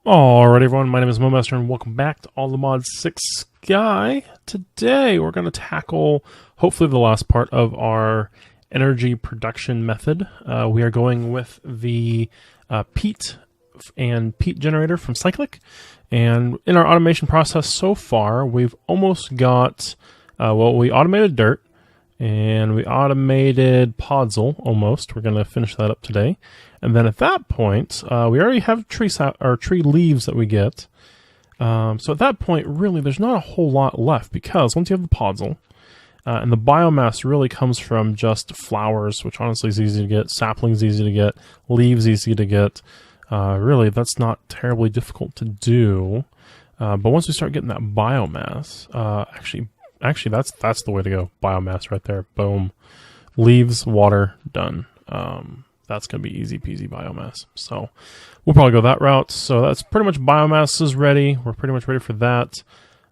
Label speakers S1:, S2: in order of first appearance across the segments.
S1: Alright everyone, my name is Mowmaster and welcome back to All the Mods 6 Sky. Today we're going to tackle hopefully the last part of our energy production method. We are going with the peat generator from Cyclic. And in our automation process so far, we've almost got, we automated dirt and we automated podzol almost. We're going to finish that up today. And then at that point, we already have tree leaves that we get. So at that point, really, there's not a whole lot left because once you have the podzol, and the biomass really comes from just flowers, which honestly is easy to get, saplings easy to get, leaves easy to get. Really, that's not terribly difficult to do. But once we start getting that biomass, actually, that's the way to go. Biomass right there. Boom. Leaves, water, done. That's going to be easy peasy biomass. So we'll probably go that route. So that's pretty much biomass is ready. We're pretty much ready for that.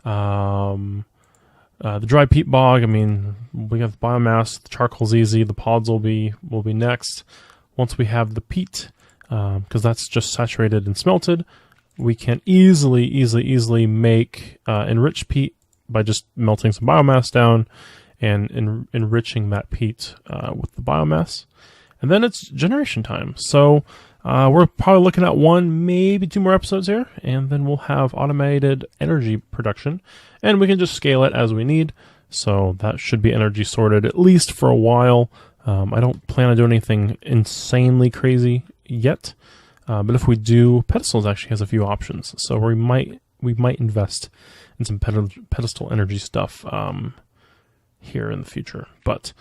S1: The dry peat bog, I mean, we have the biomass. The charcoal's easy. The pods will be next. Once we have the peat, because that's just saturated and smelted, we can easily make enriched peat by just melting some biomass down and enriching that peat with the biomass. And then it's generation time. So we're probably looking at one, maybe two more episodes here, and then we'll have automated energy production, and we can just scale it as we need. So that should be energy sorted at least for a while. I don't plan on doing anything insanely crazy yet, but if we do, Pedestals actually has a few options. So we might invest in some pedestal energy stuff here in the future, but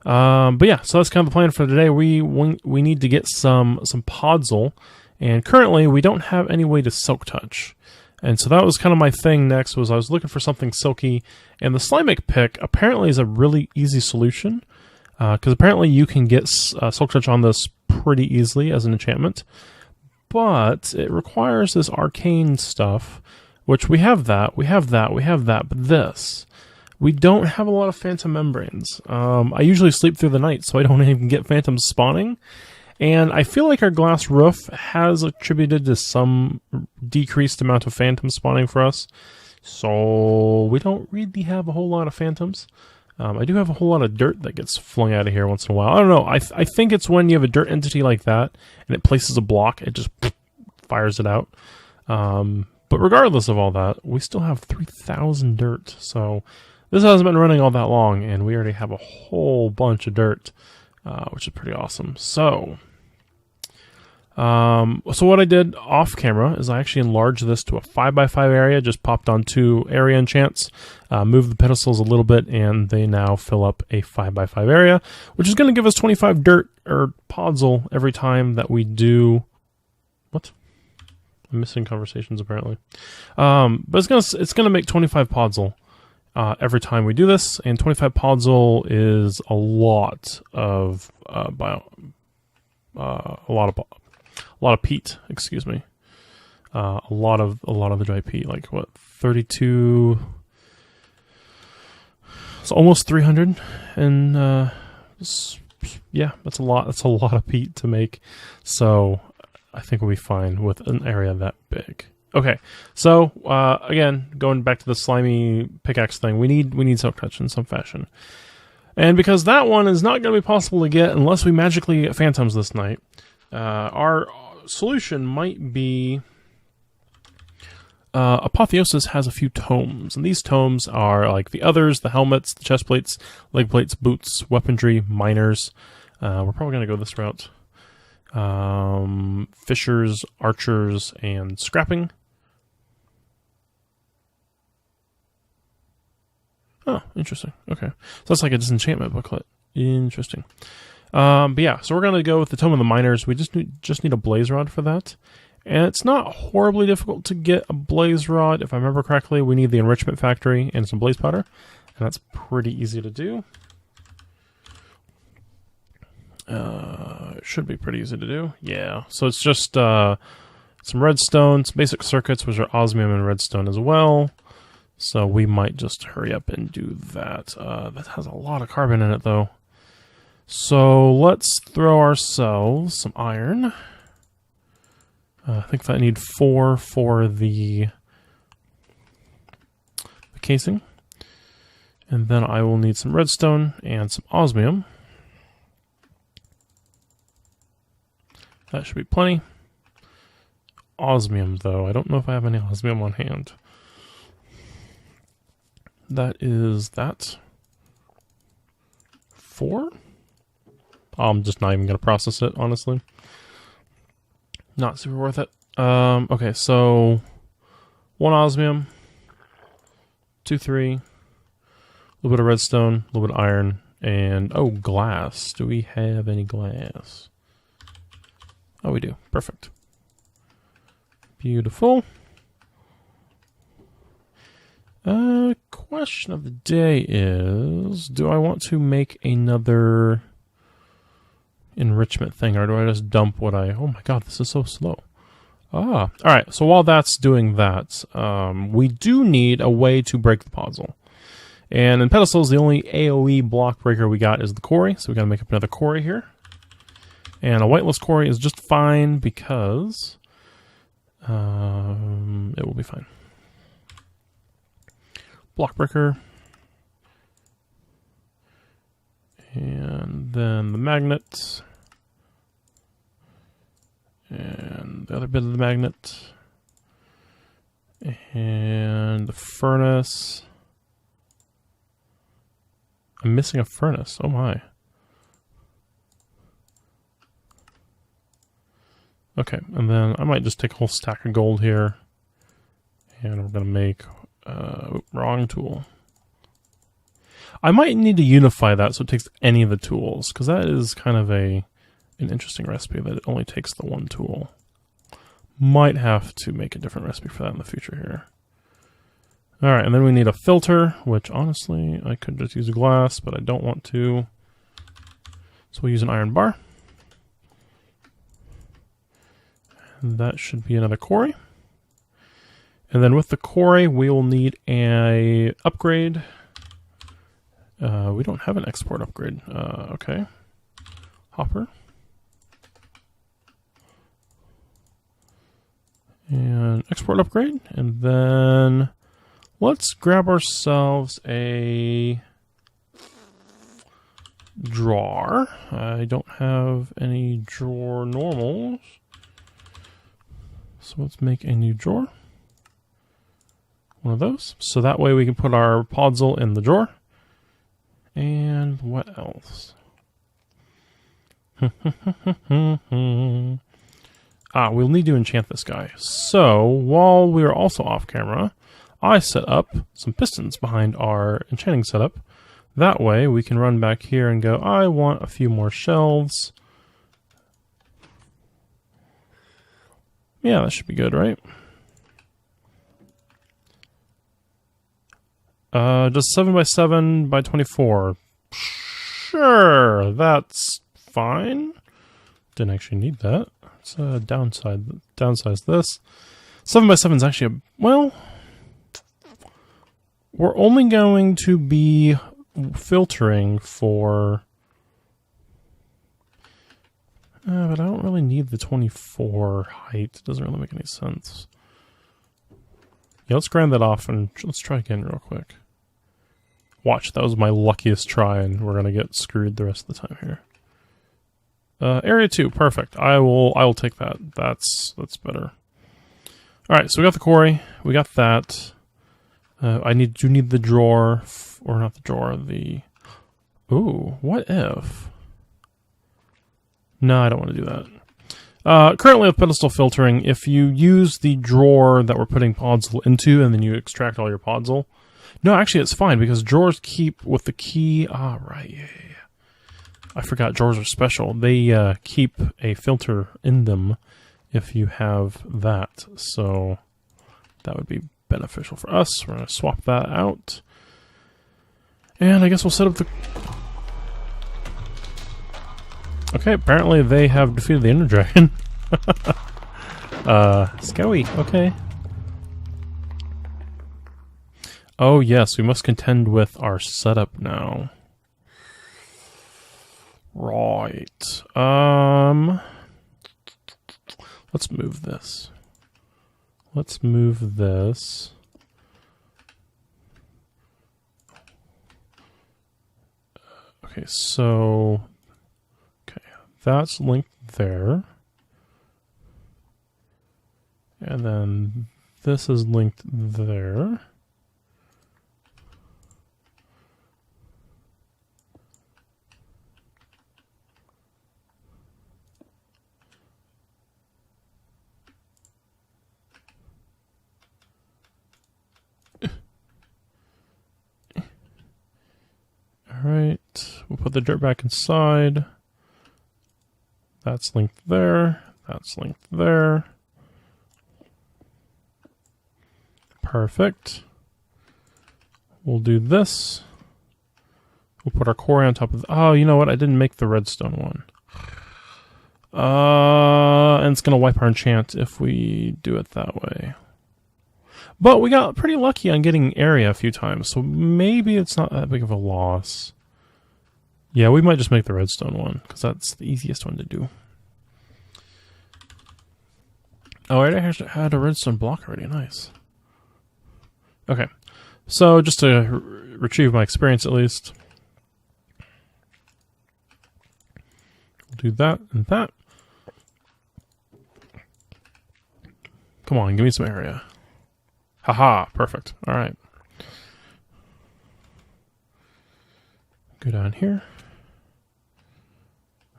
S1: yeah, so that's kind of the plan for today. We need to get some podzol, and currently we don't have any way to silk touch. And so that was kind of my thing next, was I was looking for something silky, and the Slimek pick apparently is a really easy solution, because apparently you can get silk touch on this pretty easily as an enchantment, but it requires this arcane stuff, which we have that, but this... We don't have a lot of phantom membranes. I usually sleep through the night, so I don't even get phantoms spawning. And I feel like our glass roof has attributed to some decreased amount of phantom spawning for us. So we don't really have a whole lot of phantoms. I do have a whole lot of dirt that gets flung out of here once in a while. I don't know. I think it's when you have a dirt entity like that, and it places a block, it just fires it out. But regardless of all that, we still have 3,000 dirt, so... This hasn't been running all that long, and we already have a whole bunch of dirt, which is pretty awesome. So what I did off camera is I actually enlarged this to a 5x5 area, just popped on 2 area enchants, moved the pedestals a little bit, and they now fill up a 5x5 area, which is going to give us 25 dirt, or podzol, every time that we do... What? I'm missing conversations, apparently. But it's gonna make 25 podzol. Every time we do this, and 25 podzol is a lot of a lot of peat. Excuse me, a lot of the dry peat. Like what, 32? It's almost 300, and yeah, that's a lot. That's a lot of peat to make. So I think we'll be fine with an area that big. Okay, so again, going back to the slimy pickaxe thing, we need silk touch in some fashion, and because that one is not going to be possible to get unless we magically get phantoms this night, our solution might be Apotheosis has a few tomes, and these tomes are like the others: the helmets, the chest plates, leg plates, boots, weaponry, miners. We're probably going to go this route: fishers, archers, and scrapping. Oh, interesting. Okay. So that's like a disenchantment booklet. Interesting. But yeah, so we're going to go with the Tome of the Miners. We just need a blaze rod for that. And it's not horribly difficult to get a blaze rod. If I remember correctly, we need the enrichment factory and some blaze powder. And that's pretty easy to do. It should be pretty easy to do. Yeah. So it's just some redstone, some basic circuits, which are osmium and redstone as well. So we might just hurry up and do that. That has a lot of carbon in it, though. So let's throw ourselves some iron. I think I need 4 for the casing. And then I will need some redstone and some osmium. That should be plenty. Osmium, though. I don't know if I have any osmium on hand. That is that. 4? I'm just not even going to process it, honestly. Not super worth it. Okay, so 1 osmium, 2, 3, a little bit of redstone, a little bit of iron, and oh, glass. Do we have any glass? Oh, we do. Perfect. Beautiful. Question of the day is, do I want to make another enrichment thing, or do I just dump what I... Oh my god, this is so slow. Ah, alright, so while that's doing that, we do need a way to break the puzzle. And in Pedestals, the only AoE block breaker we got is the quarry, so we gotta make up another quarry here. And a whitelist quarry is just fine because it will be fine. Block breaker. And then the magnet. And the other bit of the magnet. And the furnace. I'm missing a furnace. Oh my. Okay, and then I might just take a whole stack of gold here. And we're going to make... wrong tool. I might need to unify that so it takes any of the tools, because that is kind of an interesting recipe that it only takes the one tool. Might have to make a different recipe for that in the future here. Alright, and then we need a filter, which honestly I could just use a glass, but I don't want to. So we'll use an iron bar. And that should be another quarry. And then with the quarry, we will need a upgrade. We don't have an export upgrade. Okay. Hopper. And export upgrade. And then let's grab ourselves a drawer. I don't have any drawer normals. So let's make a new drawer. One of those. So that way we can put our podzol in the drawer. And what else? We'll need to enchant this guy. So while we are also off camera, I set up some pistons behind our enchanting setup. That way we can run back here and go, I want a few more shelves. Yeah, that should be good, right? Just 7x7 by 24. Sure, that's fine. Didn't actually need that. It's a downsize this. 7x7 is actually a... Well... We're only going to be filtering for... but I don't really need the 24 height. It doesn't really make any sense. Yeah, let's grind that off and let's try again real quick. Watch, that was my luckiest try and we're gonna get screwed the rest of the time here. Area 2, perfect. I will take that. That's better. Alright, so we got the quarry, we got that. I do need the drawer, or not the drawer, the... Ooh, what if? No, I don't want to do that. Currently with pedestal filtering, if you use the drawer that we're putting podzol into and then you extract all your podzol... No, actually it's fine because drawers keep with the key... Ah, right, yeah. I forgot drawers are special. They keep a filter in them if you have that, so that would be beneficial for us. We're going to swap that out. And I guess we'll set up the... Okay, apparently they have defeated the Ender Dragon. Scowy, okay. Oh yes, we must contend with our setup now. Right. Let's move this. Let's move this. Okay, so that's linked there. And then this is linked there. Alright, we'll put the dirt back inside. That's linked there. That's linked there. Perfect. We'll do this. We'll put our quarry on top of oh, you know what? I didn't make the redstone one. And it's going to wipe our enchant if we do it that way. But we got pretty lucky on getting area a few times, so maybe it's not that big of a loss. Yeah, we might just make the redstone one, because that's the easiest one to do. Oh, I actually had a redstone block already. Nice. Okay, so just to retrieve my experience at least, we'll do that and that. Come on, give me some area. Haha, perfect. All right. Go down here.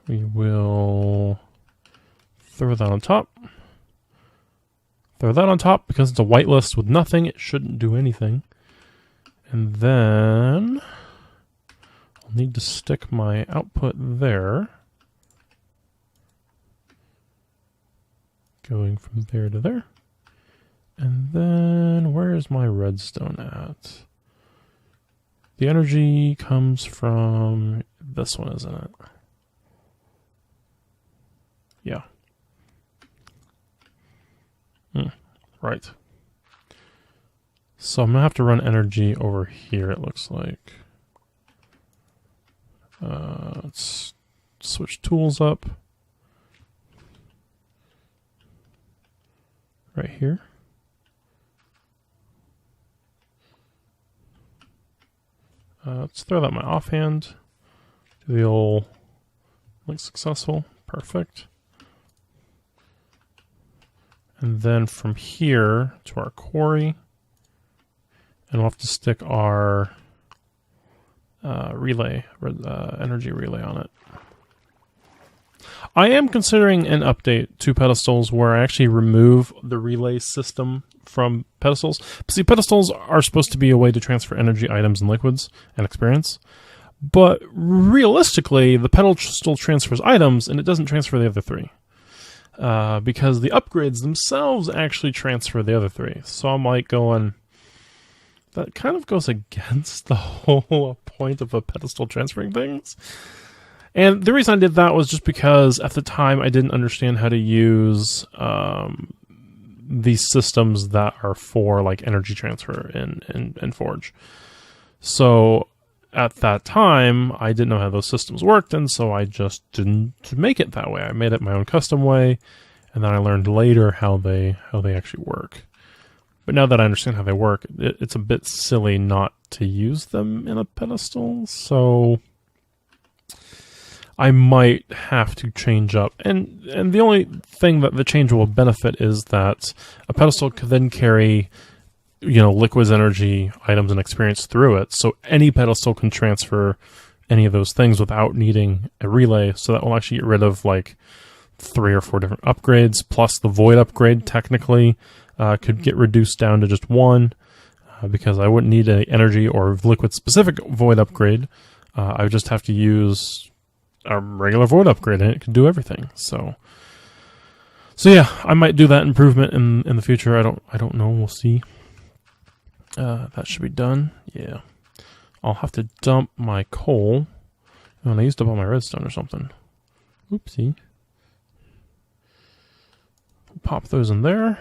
S1: We will throw that on top. Throw that on top because it's a whitelist with nothing. It shouldn't do anything. And then I'll need to stick my output there. Going from there to there. And then where's my redstone at? The energy comes from this one, isn't it? Yeah. Right. So I'm going to have to run energy over here, it looks like. Let's switch tools up. Right here. Let's throw that in my offhand. Do the old link successful. Perfect. And then from here to our quarry, and we'll have to stick our relay, energy relay on it. I am considering an update to Pedestals where I actually remove the relay system from Pedestals. See, Pedestals are supposed to be a way to transfer energy, items, and liquids and experience. But realistically, the pedestal transfers items, and it doesn't transfer the other three. Because the upgrades themselves actually transfer the other three. So I'm like going, that kind of goes against the whole point of a pedestal transferring things. And the reason I did that was just because at the time I didn't understand how to use these systems that are for like energy transfer in Forge. So at that time, I didn't know how those systems worked, and so I just didn't make it that way. I made it my own custom way, and then I learned later how they actually work. But now that I understand how they work, it's a bit silly not to use them in a pedestal, so I might have to change up. And the only thing that the change will benefit is that a pedestal could then carry, liquids, energy, items, and experience through it. So any pedestal can transfer any of those things without needing a relay. So that will actually get rid of like 3 or 4 different upgrades, plus the void upgrade technically could get reduced down to just 1 because I wouldn't need an energy or liquid specific void upgrade. I would just have to use a regular void upgrade and it could do everything. So yeah, I might do that improvement in the future. I don't know. We'll see. That should be done. Yeah. I'll have to dump my coal. Oh, and I used up all my redstone or something. Oopsie. Pop those in there.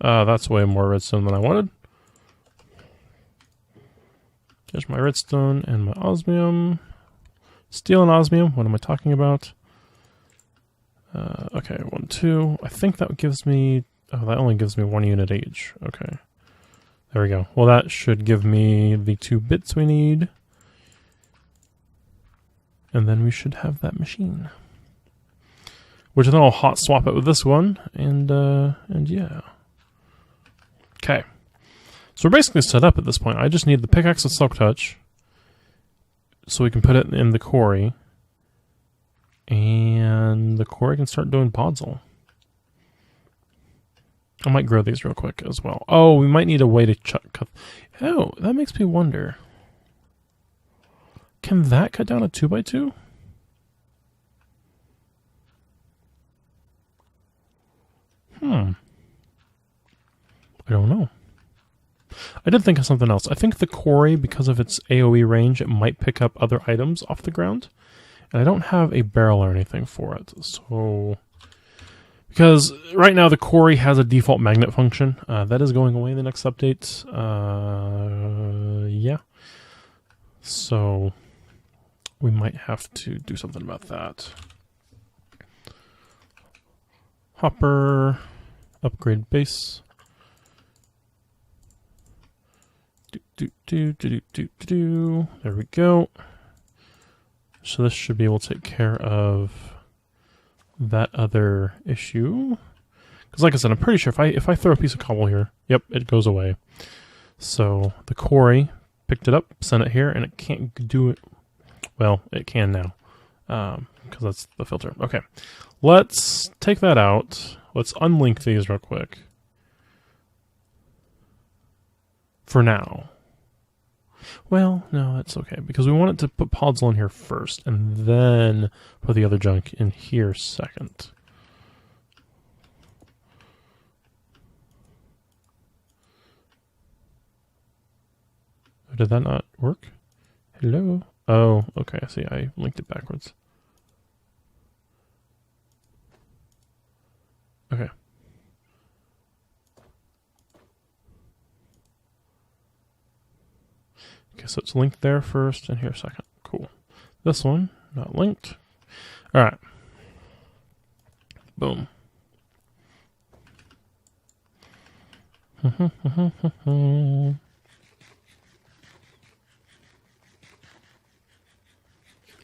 S1: That's way more redstone than I wanted. There's my redstone and my osmium. Steel and osmium, what am I talking about? Okay, 1, 2. I think that gives me... Oh, that only gives me 1 unit age. Okay. There we go. Well, that should give me the 2 bits we need. And then we should have that machine. Which then I'll hot swap it with this one, and yeah. Okay. So we're basically set up at this point. I just need the pickaxe with Silk Touch, so we can put it in the quarry, and the quarry can start doing podzol. I might grow these real quick as well. Oh, we might need a way to cut. Oh, that makes me wonder. Can that cut down a 2x2? I don't know. I did think of something else. I think the quarry, because of its AoE range, it might pick up other items off the ground. And I don't have a barrel or anything for it. So, because right now the quarry has a default magnet function. That is going away in the next update. Yeah. So, we might have to do something about that. Hopper, upgrade base. There we go. So this should be able to take care of that other issue. Because like I said, I'm pretty sure if I throw a piece of cobble here, yep, it goes away. So the quarry picked it up, sent it here, and it can't do it. Well, it can now. Because that's the filter. Okay. Let's take that out. Let's unlink these real quick. For now. Well, no, that's okay, because we want it to put podzol in here first, and then put the other junk in here second. Did that not work? Hello? Oh, okay, I see, I linked it backwards. Okay. Okay, so it's linked there first and here second. Cool. This one, not linked. Alright. Boom.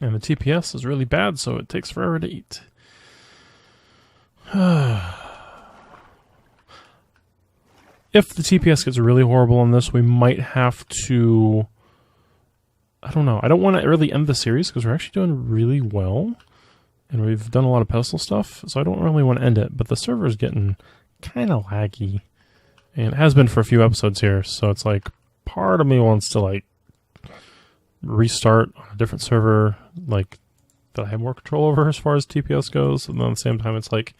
S1: And the TPS is really bad, so it takes forever to eat. If the TPS gets really horrible on this, we might have to... I don't know. I don't want to really end the series because we're actually doing really well. And we've done a lot of pedestal stuff, so I don't really want to end it. But the server is getting kind of laggy. And it has been for a few episodes here, so it's like part of me wants to like restart on a different server, like that I have more control over as far as TPS goes. And then at the same time, it's like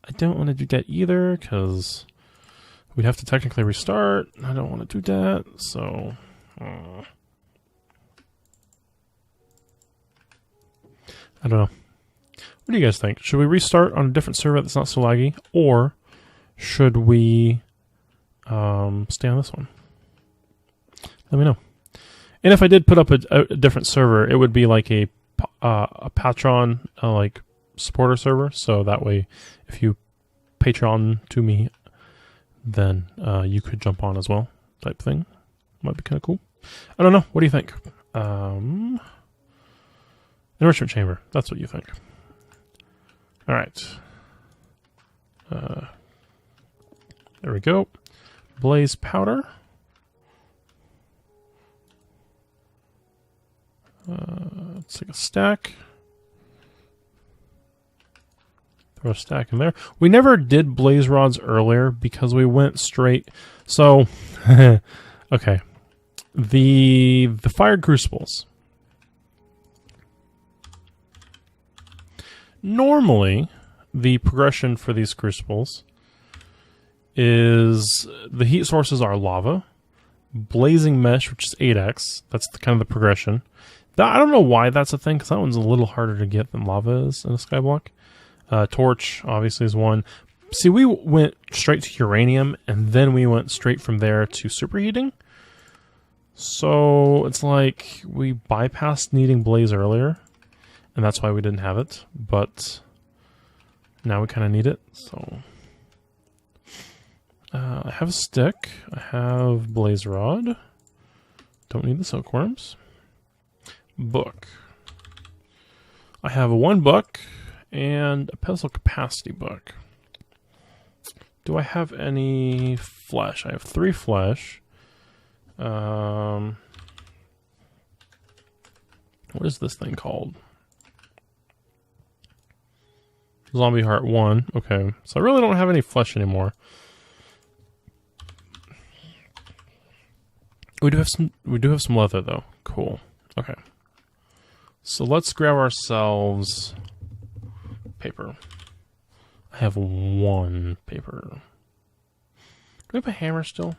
S1: I don't want to do that either because we'd have to technically restart. I don't want to do that, so... I don't know. What do you guys think? Should we restart on a different server that's not so laggy? Or should we stay on this one? Let me know. And if I did put up a different server, it would be like a Patreon like supporter server. So that way, if you Patreon to me, then you could jump on as well, type thing. Might be kind of cool. I don't know. What do you think? Enrichment chamber. That's what you think. All right. There we go. Blaze powder. Let's take a stack. Throw a stack in there. We never did blaze rods earlier because we went straight. So, okay. The fired crucibles. Normally, the progression for these crucibles is the heat sources are lava, blazing mesh, which is 8x. That's kind of the progression. I don't know why that's a thing, because that one's a little harder to get than lava is in a skyblock. Torch, obviously, is one. See, we went straight to uranium, and then we went straight from there to superheating. So, it's like we bypassed needing blaze earlier. and that's why we didn't have it, but now we kind of need it, so... I have a stick, I have blaze rod, don't need the silkworms. Book. I have one book and a pedestal capacity book. Do I have any flesh? I have 3 flesh. What is this thing called? Zombie heart 1. Okay, so I really don't have any flesh anymore. We do have some leather though. Cool. Okay. So let's grab ourselves paper. I have 1 paper. Do we have a hammer still?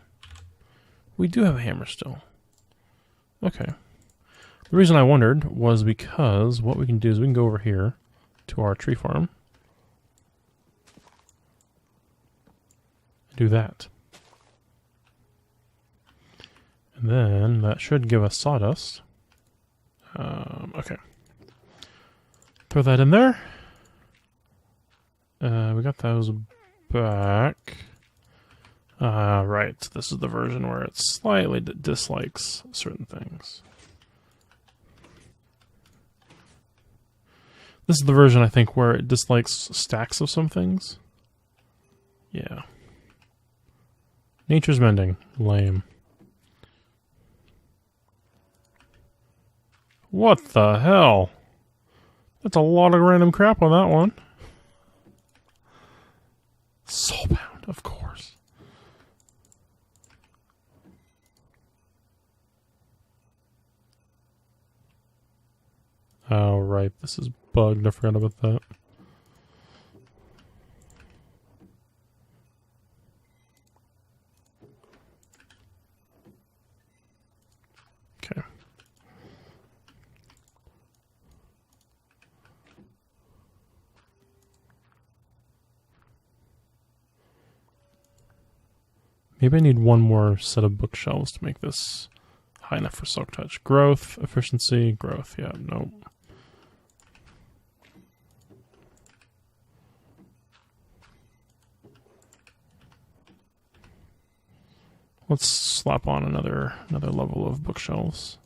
S1: We do have a hammer still. Okay. The reason I wondered was because what we can do is we can go over here to our tree farm. Do that. And then that should give us sawdust. Okay. Throw that in there. We got those back. Right. This is the version where it slightly dislikes certain things. This is the version, I think, where it dislikes stacks of some things. Yeah. Nature's mending. Lame. What the hell? That's a lot of random crap on that one. Soulbound, of course. Oh, right. This is bugged. I forgot about that. Okay. Maybe I need one more set of bookshelves to make this high enough for silk touch. Growth, efficiency, growth. Yeah, nope. Let's slap on another level of bookshelves.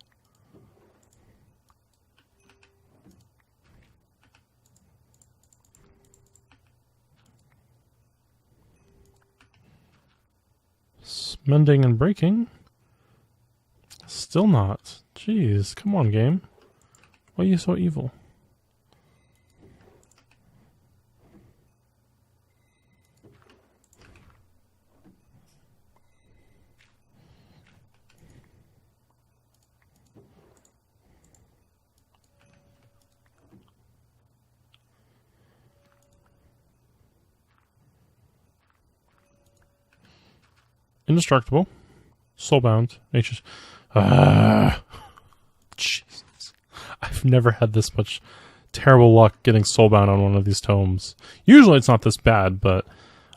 S1: Mending and breaking. Still not. Jeez, come on, game. Why are you so evil? Indestructible. Soulbound. Nature's... Jesus. I've never had this much terrible luck getting soulbound on one of these tomes. Usually it's not this bad, but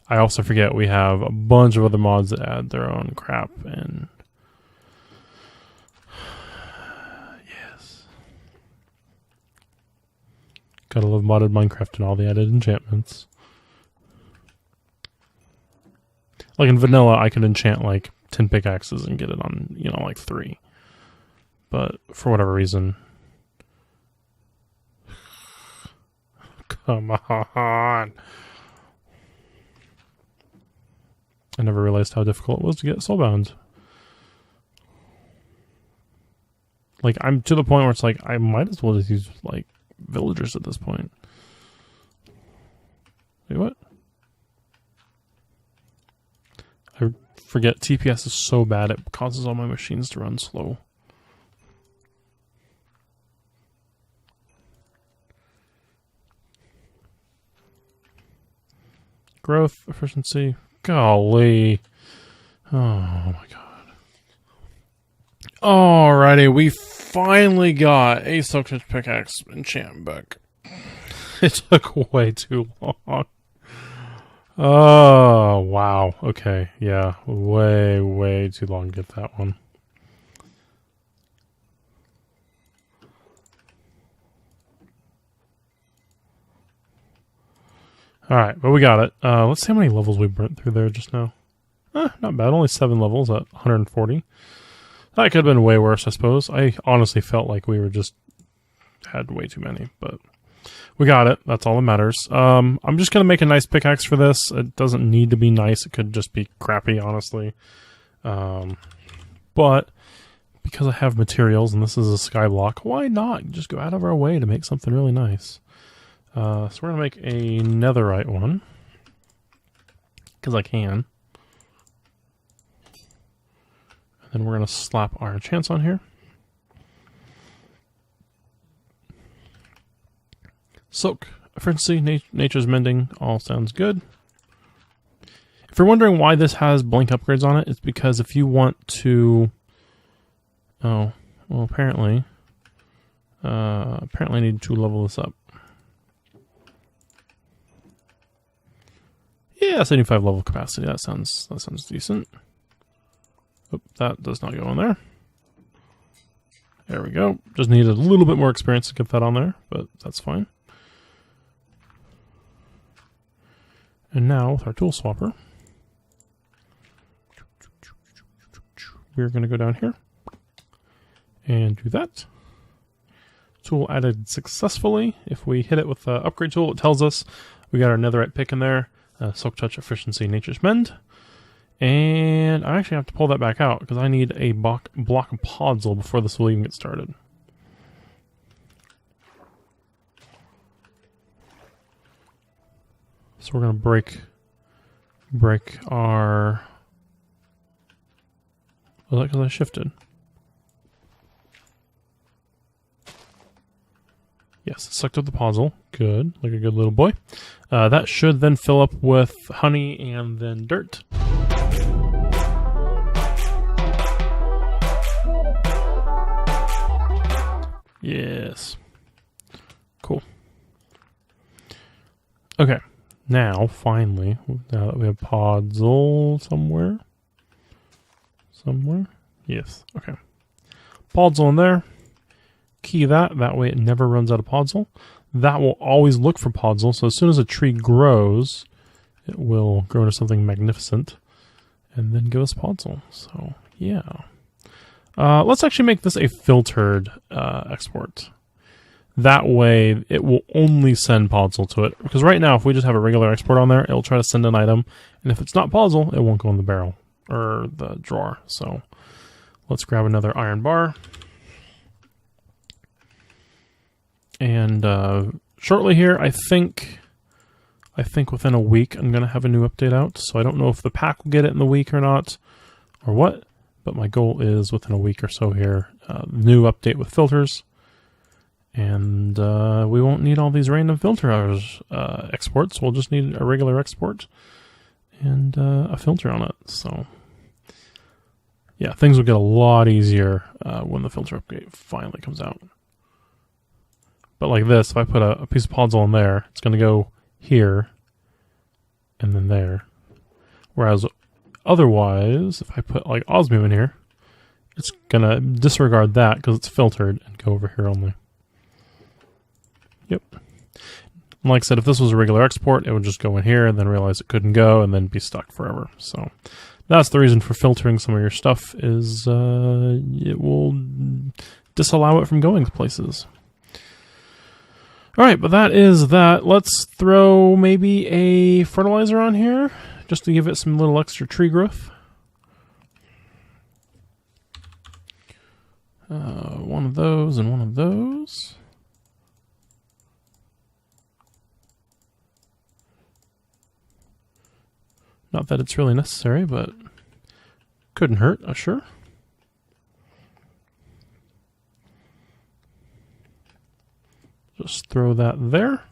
S1: I also forget we have a bunch of other mods that add their own crap, and... yes. Gotta love modded Minecraft and all the added enchantments. Like in vanilla, I could enchant like 10 pickaxes and get it on, you know, like 3. But for whatever reason... Come on! I never realized how difficult it was to get soulbound. Like, I'm to the point where it's like, I might as well just use, like, villagers at this point. Wait, what? I forget, TPS is so bad it causes all my machines to run slow. Growth, efficiency, golly. Oh my god. Alrighty, we finally got a silk touch pickaxe enchantment book. It took way too long. Oh, wow. Okay, yeah. Way too long to get that one. Alright, but we got it. Let's see how many levels we burnt through there just now. Not bad. Only 7 levels at 140. That could have been way worse, I suppose. I honestly felt like we were just had way too many, but we got it. That's all that matters. I'm just going to make a nice pickaxe for this. It doesn't need to be nice. It could just be crappy, honestly. But because I have materials and this is a skyblock, why not just go out of our way to make something really nice? So we're going to make a netherite one because I can. And then we're going to slap our enchants on here. Soak, efficiency, nature's mending, all sounds good. If you're wondering why this has blank upgrades on it, it's because if you want to... Oh, well apparently I need to level this up. Yeah, 75 level capacity, that sounds decent. Oop, that does not go in there. There we go. Just need a little bit more experience to get that on there, but that's fine. And now, with our tool swapper, we're going to go down here and do that. Tool added successfully. If we hit it with the upgrade tool, it tells us we got our netherite pick in there. Soak, touch, efficiency, nature's mend. And I actually have to pull that back out because I need a block of podzol before this will even get started. So we're going to break our... Was that because I shifted? Yes, it sucked up the podzol. Good, like a good little boy. That should then fill up with honey and then dirt. Yes. Cool. Okay. Now, finally, now that we have podzol somewhere. Yes. Okay. Podzol in there. Key that way it never runs out of podzol. That will always look for podzol, so as soon as a tree grows, it will grow into something magnificent and then give us podzol. So, yeah. Let's actually make this a filtered export. That way, it will only send podzol to it. Because right now, if we just have a regular export on there, it'll try to send an item. And if it's not podzol, it won't go in the barrel or the drawer. So, let's grab another iron bar. And shortly here, I think within a week, I'm going to have a new update out. So I don't know if the pack will get it in the week or not, or what. But my goal is within a week or so here, new update with filters. And we won't need all these random filter exports. We'll just need a regular export and a filter on it. So yeah, things will get a lot easier when the filter update finally comes out. But like this, if I put a piece of podzol in there, it's going to go here and then there. Whereas otherwise, if I put like osmium in here, it's going to disregard that because it's filtered and go over here only. Yep. And like I said, if this was a regular export, it would just go in here and then realize it couldn't go and then be stuck forever. So that's the reason for filtering some of your stuff is it will disallow it from going to places. Alright, but that is that. Let's throw maybe a fertilizer on here, just to give it some little extra tree growth. One of those and one of those. Not that it's really necessary, but couldn't hurt, sure. Just throw that there.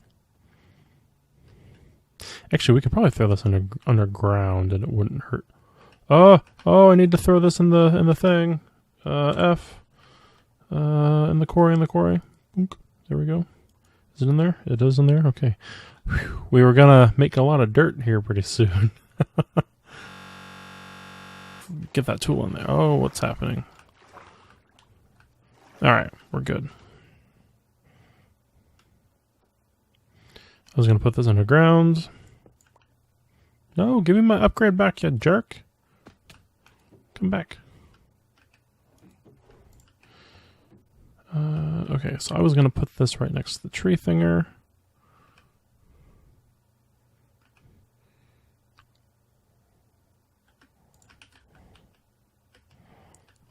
S1: Actually, we could probably throw this underground and it wouldn't hurt. Oh, I need to throw this in the thing. F. In the quarry. There we go. Is it in there? It is in there? Okay. Whew. We were gonna make a lot of dirt here pretty soon. Get that tool in there. Oh, what's happening? Alright, we're good. I was going to put this underground. No, give me my upgrade back, you jerk. Come back. Okay, so I was going to put this right next to the tree thinger.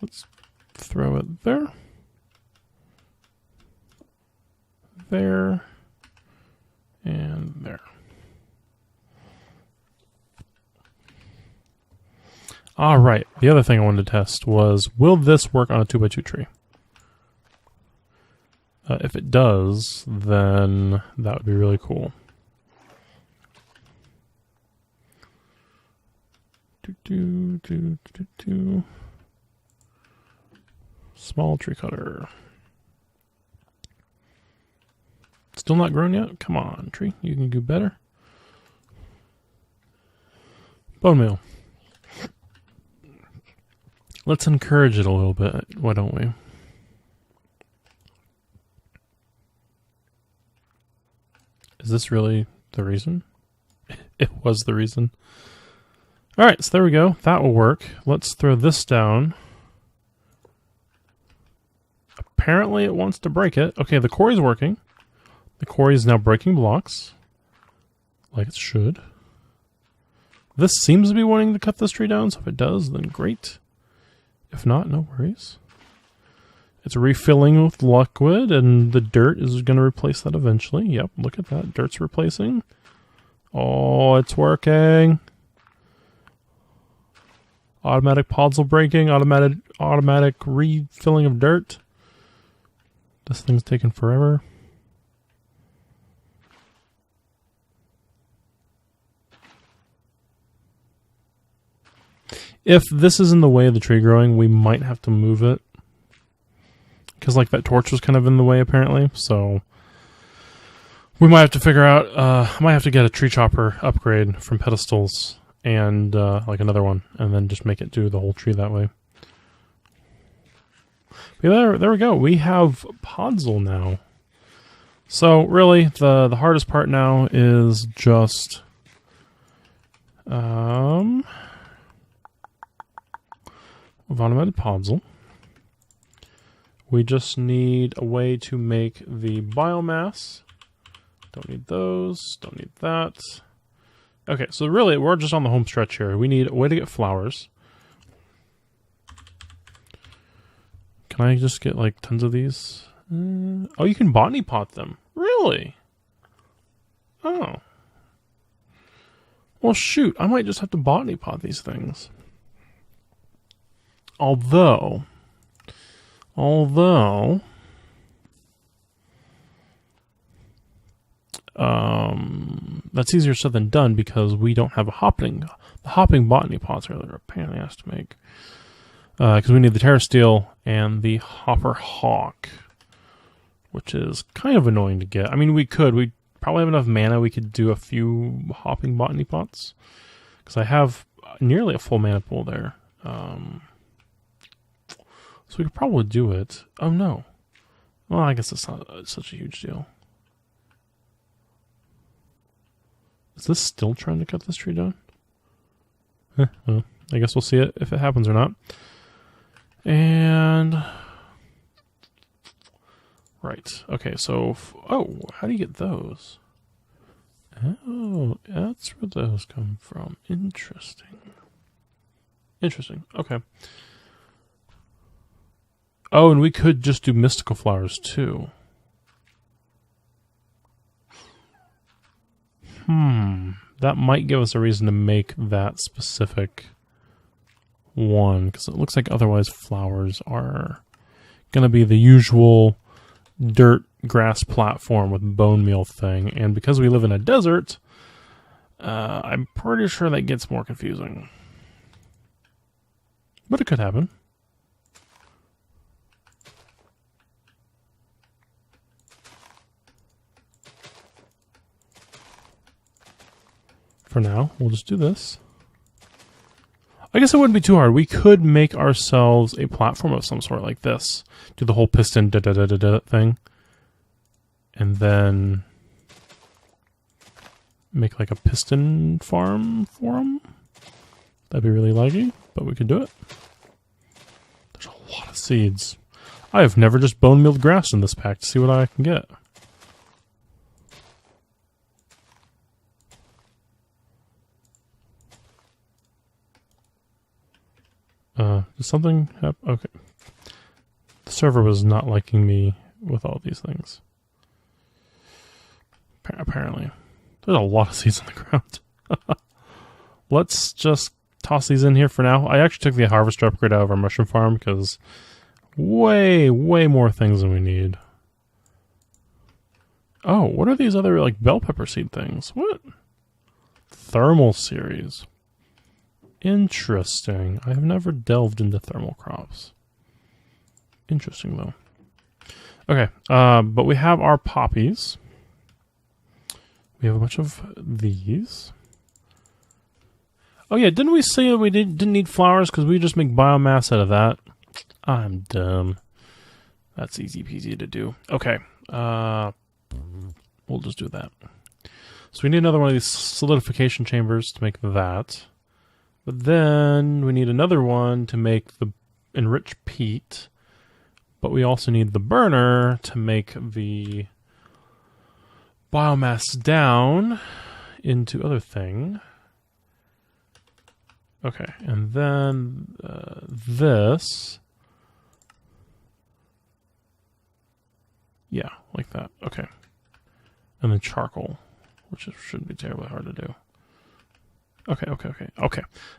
S1: Let's throw it there. There. And there. All right, the other thing I wanted to test was, will this work on a 2x2 tree? If it does, then that would be really cool. Small tree cutter. Still not grown yet? Come on, tree. You can do better. Bone meal. Let's encourage it a little bit, why don't we? Is this really the reason? It was the reason. Alright, so there we go. That will work. Let's throw this down. Apparently it wants to break it. Okay, the quarry's working. The quarry is now breaking blocks. Like it should. This seems to be wanting to cut this tree down, so if it does, then great. If not, no worries. It's refilling with liquid, and the dirt is going to replace that eventually. Yep, look at that. Dirt's replacing. Oh, it's working. Automatic podzol breaking, automatic refilling of dirt. This thing's taking forever. If this is in the way of the tree growing, we might have to move it. Because like that torch was kind of in the way apparently, so we might have to figure out, I might have to get a tree chopper upgrade from Pedestals and like another one, and then just make it do the whole tree that way. But there we go, we have podzol now. So really, the hardest part now is just automated podzol. We just need a way to make the biomass. Don't need those, don't need that. Okay, so really, we're just on the home stretch here. We need a way to get flowers. Can I just get like tons of these? Oh, you can botany pot them. Really? Oh. Well, shoot, I might just have to botany pot these things. Although, that's easier said than done because we don't have a hopping botany pots are a pain in the ass to make. Because we need the terra steel and the hopper hawk, which is kind of annoying to get. I mean, we probably have enough mana. We could do a few hopping botany pots because I have nearly a full mana pool there. So we could probably do it. Oh no. Well, I guess it's not such a huge deal. Is this still trying to cut this tree down? Well, I guess we'll see it if it happens or not. And right. Okay, so oh, how do you get those? Oh, that's where those come from. Interesting. Interesting. Okay. Oh, and we could just do mystical flowers too. That might give us a reason to make that specific one, because it looks like otherwise flowers are going to be the usual dirt grass platform with bone meal thing, and because we live in a desert, I'm pretty sure that gets more confusing. But it could happen. For now, we'll just do this. I guess it wouldn't be too hard. We could make ourselves a platform of some sort like this. Do the whole piston da-da-da-da-da thing. And then make like a piston farm for them. That'd be really laggy, but we could do it. There's a lot of seeds. I have never just bone mealed grass in this pack to see what I can get. Did something happen? Okay. The server was not liking me with all these things. Apparently. There's a lot of seeds on the ground. Let's just toss these in here for now. I actually took the harvester upgrade out of our mushroom farm because way more things than we need. Oh, what are these other like bell pepper seed things? What? Thermal series. Interesting. I have never delved into thermal crops. Interesting though. Okay, but we have our poppies. We have a bunch of these. Oh yeah, didn't we say that we didn't need flowers because we just make biomass out of that? I'm dumb. That's easy peasy to do. Okay, we'll just do that. So we need another one of these solidification chambers to make that. But then we need another one to make the enriched peat. But we also need the burner to make the biomass down into other thing. Okay, and then this. Yeah, like that. Okay. And then charcoal, which shouldn't be terribly hard to do. Okay.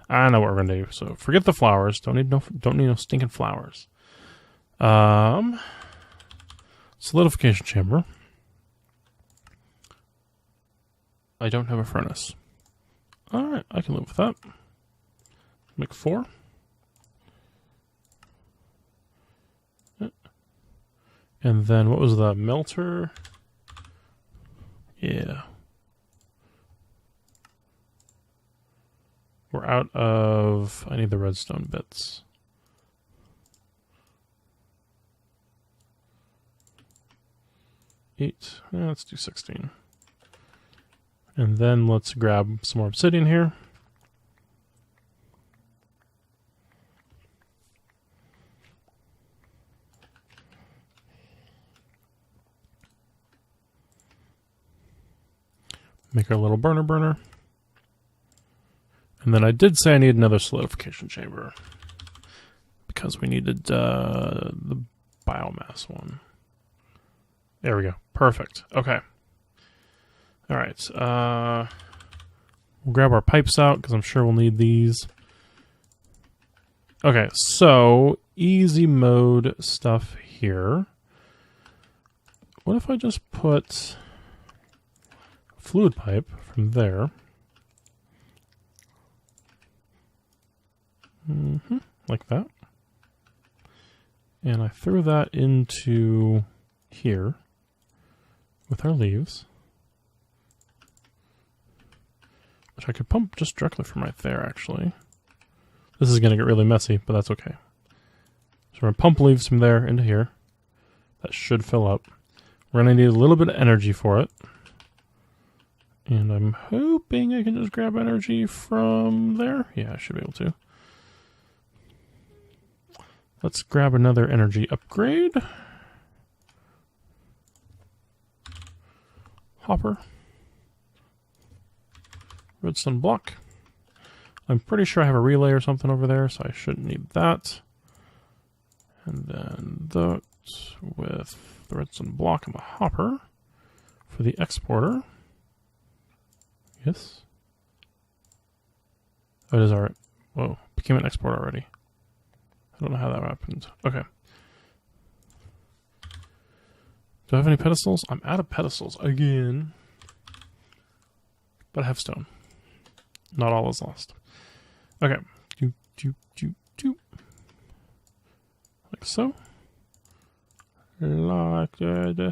S1: I know what we're gonna do. So forget the flowers. Don't need no stinking flowers. Solidification chamber. I don't have a furnace. All right, I can live with that. Make 4. And then what was the melter? Yeah. We're out of... I need the redstone bits. Eight. Let's do 16. And then let's grab some more obsidian here. Make our little burner. And then I did say I need another solidification chamber because we needed the biomass one. There we go. Perfect. Okay. All right. We'll grab our pipes out because I'm sure we'll need these. Okay, so easy mode stuff here. What if I just put a fluid pipe from there? Like that. And I threw that into here with our leaves. Which I could pump just directly from right there, actually. This is going to get really messy, but that's okay. So we're going to pump leaves from there into here. That should fill up. We're going to need a little bit of energy for it. And I'm hoping I can just grab energy from there. Yeah, I should be able to. Let's grab another energy upgrade. Hopper. Redstone block. I'm pretty sure I have a relay or something over there, so I shouldn't need that. And then that with the redstone block and the hopper for the exporter. Yes. Oh, it is alright. Whoa, became an export already. I don't know how that happened. Okay. Do I have any pedestals? I'm out of pedestals again. But I have stone. Not all is lost. Okay. Like so. Like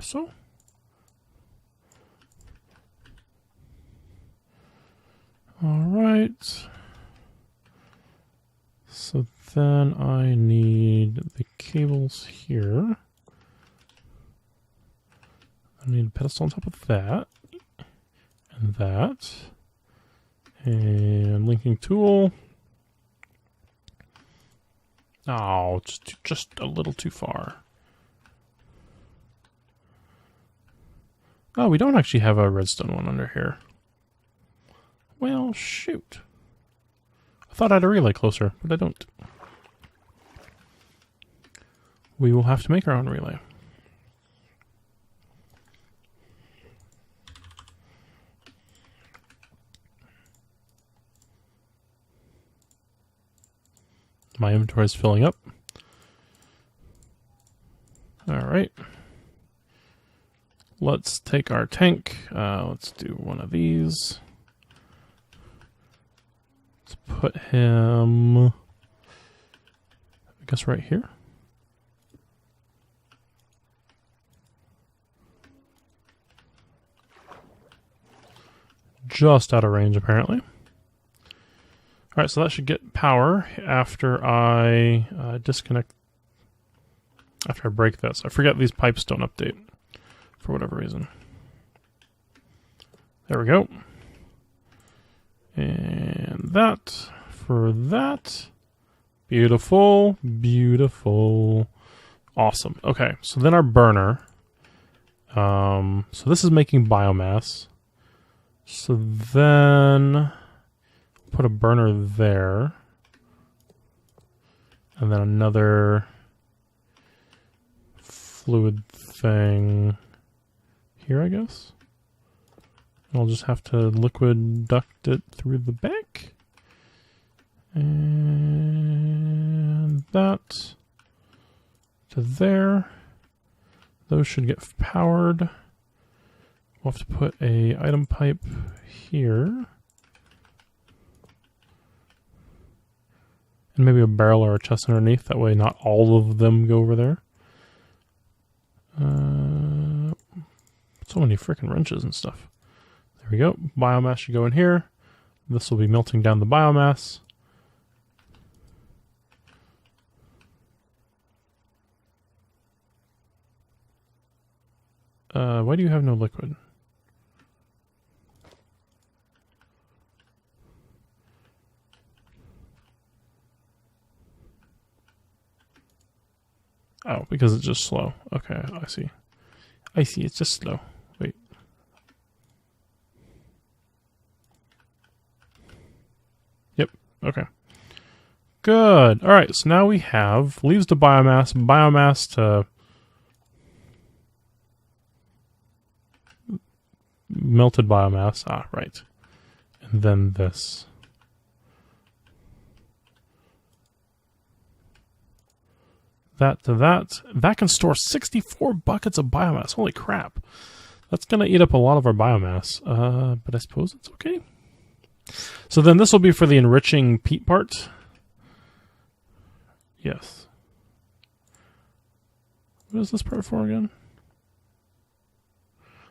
S1: so. Alright. So then I need the cables here. I need a pedestal on top of that. And that. And linking tool. Oh, it's just a little too far. Oh, we don't actually have a redstone one under here. Well, shoot. I thought I had a relay closer, but I don't. We will have to make our own relay. My inventory is filling up. All right. Let's take our tank. Let's do one of these. Let's put him, I guess, right here. Just out of range, apparently. Alright, so that should get power after I disconnect, after I break this. I forget these pipes don't update for whatever reason. There we go. And that for that. Beautiful, beautiful. Awesome. Okay, so then our burner. So this is making biomass. So then put a burner there. And then another fluid thing here, I guess. I'll just have to liquid duct it through the back. And that to there. Those should get powered. We'll have to put a item pipe here. And maybe a barrel or a chest underneath. That way not all of them go over there. So many freaking wrenches and stuff. There we go. Biomass should go in here. This will be melting down the biomass. Why do you have no liquid? Oh, because it's just slow. Okay, I see. I see, it's just slow. Wait. Yep, okay. Good. Alright, so now we have leaves to biomass, biomass to melted biomass. Ah, right. And then this. That to that. That can store 64 buckets of biomass. Holy crap. That's going to eat up a lot of our biomass. But I suppose it's okay. So then this will be for the enriching peat part. Yes. What is this part for again?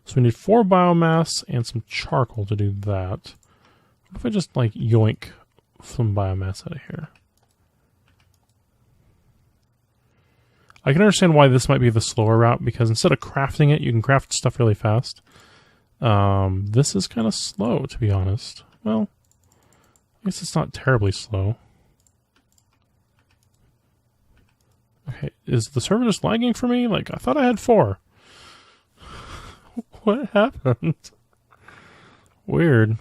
S1: So we need 4 biomass and some charcoal to do that. What if I just like yoink some biomass out of here? I can understand why this might be the slower route, because instead of crafting it, you can craft stuff really fast. This is kind of slow, to be honest. Well, I guess it's not terribly slow. Okay, is the server just lagging for me? Like, I thought I had 4. What happened? Weird.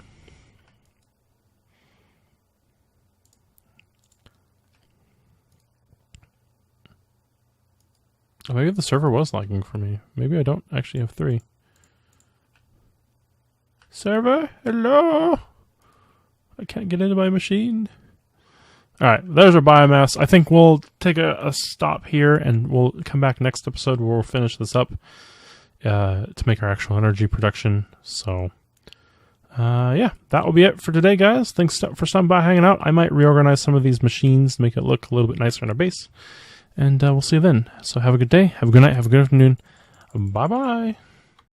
S1: Oh, maybe the server was lagging for me. Maybe I don't actually have 3. Server? Hello? I can't get into my machine. Alright, there's our biomass. I think we'll take a stop here and we'll come back next episode where we'll finish this up to make our actual energy production. So, yeah, that will be it for today, guys. Thanks for stopping by, hanging out. I might reorganize some of these machines to make it look a little bit nicer in our base. And we'll see you then. So have a good day, have a good night, have a good afternoon. Bye-bye.